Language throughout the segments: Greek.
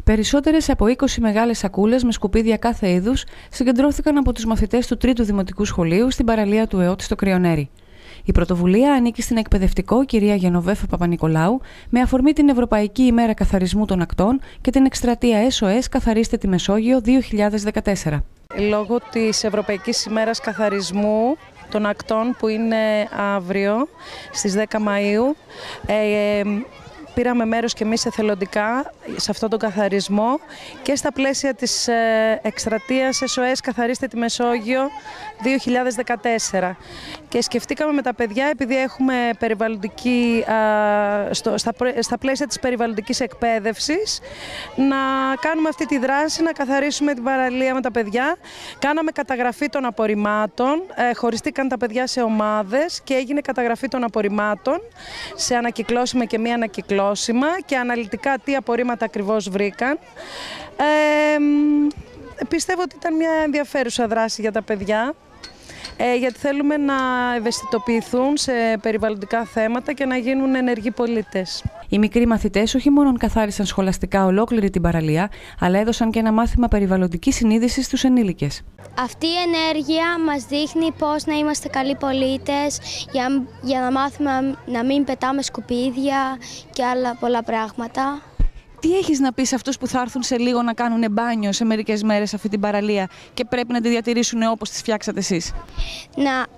Περισσότερες από 20 μεγάλες σακούλες με σκουπίδια κάθε είδους συγκεντρώθηκαν από τους μαθητές του 3ου Δημοτικού Σχολείου στην παραλία του ΕΟΤ στο Κρυονέρι. Η πρωτοβουλία ανήκει στην εκπαιδευτικό κυρία Γενοβέφα Παπανικολάου με αφορμή την Ευρωπαϊκή ημέρα καθαρισμού των ακτών και την εκστρατεία SOS Καθαρίστε τη Μεσόγειο 2014. Λόγω της Ευρωπαϊκής ημέρας καθαρισμού των ακτών που είναι αύριο στις 10 Μαΐου, πήραμε μέρος και εμείς εθελοντικά σε αυτόν τον καθαρισμό και στα πλαίσια της εκστρατείας SOS Καθαρίστε τη Μεσόγειο 2014. Και σκεφτήκαμε με τα παιδιά, επειδή έχουμε στα πλαίσια της περιβαλλοντικής εκπαίδευσης, να κάνουμε αυτή τη δράση, να καθαρίσουμε την παραλία με τα παιδιά. Κάναμε καταγραφή των απορριμμάτων, χωριστήκαν τα παιδιά σε ομάδες και έγινε καταγραφή των απορριμμάτων σε ανακυκλώσιμα και μη ανακυκλώσιμα και αναλυτικά τι απορρίμματα ακριβώς βρήκαν. Πιστεύω ότι ήταν μια ενδιαφέρουσα δράση για τα παιδιά, γιατί θέλουμε να ευαισθητοποιηθούν σε περιβαλλοντικά θέματα και να γίνουν ενεργοί πολίτες. Οι μικροί μαθητές όχι μόνο καθάρισαν σχολαστικά ολόκληρη την παραλία, αλλά έδωσαν και ένα μάθημα περιβαλλοντικής συνείδησης στους ενήλικες. Αυτή η ενέργεια μας δείχνει πώς να είμαστε καλοί πολίτες, για να μάθουμε να μην πετάμε σκουπίδια και άλλα πολλά πράγματα. Τι έχεις να πεις σε αυτούς που θα έρθουν σε λίγο να κάνουν μπάνιο σε μερικές μέρες αυτή την παραλία και πρέπει να τη διατηρήσουν όπως τη φτιάξατε εσείς?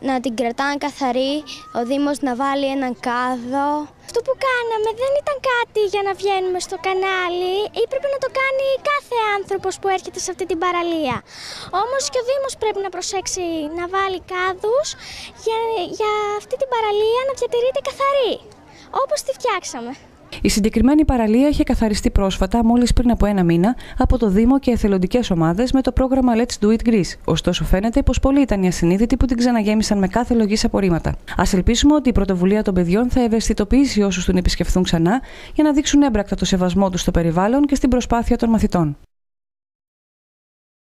Να την κρατάνε καθαρή, ο Δήμος να βάλει έναν κάδο. Αυτό που κάναμε δεν ήταν κάτι για να βγαίνουμε στο κανάλι, έπρεπε να το κάνει κάθε άνθρωπος που έρχεται σε αυτή την παραλία. Όμως και ο Δήμος πρέπει να προσέξει να βάλει κάδους για αυτή την παραλία να διατηρείται καθαρή, όπως τη φτιάξαμε. Η συγκεκριμένη παραλία είχε καθαριστεί πρόσφατα, μόλις πριν από ένα μήνα, από το Δήμο και εθελοντικές ομάδες με το πρόγραμμα Let's Do It Greece. Ωστόσο, φαίνεται πως πολλοί ήταν οι ασυνείδητοι που την ξαναγέμισαν με κάθε λογής απορρίμματα. Ας ελπίσουμε ότι η πρωτοβουλία των παιδιών θα ευαισθητοποιήσει όσους την επισκεφθούν ξανά για να δείξουν έμπρακτα το σεβασμό τους στο περιβάλλον και στην προσπάθεια των μαθητών.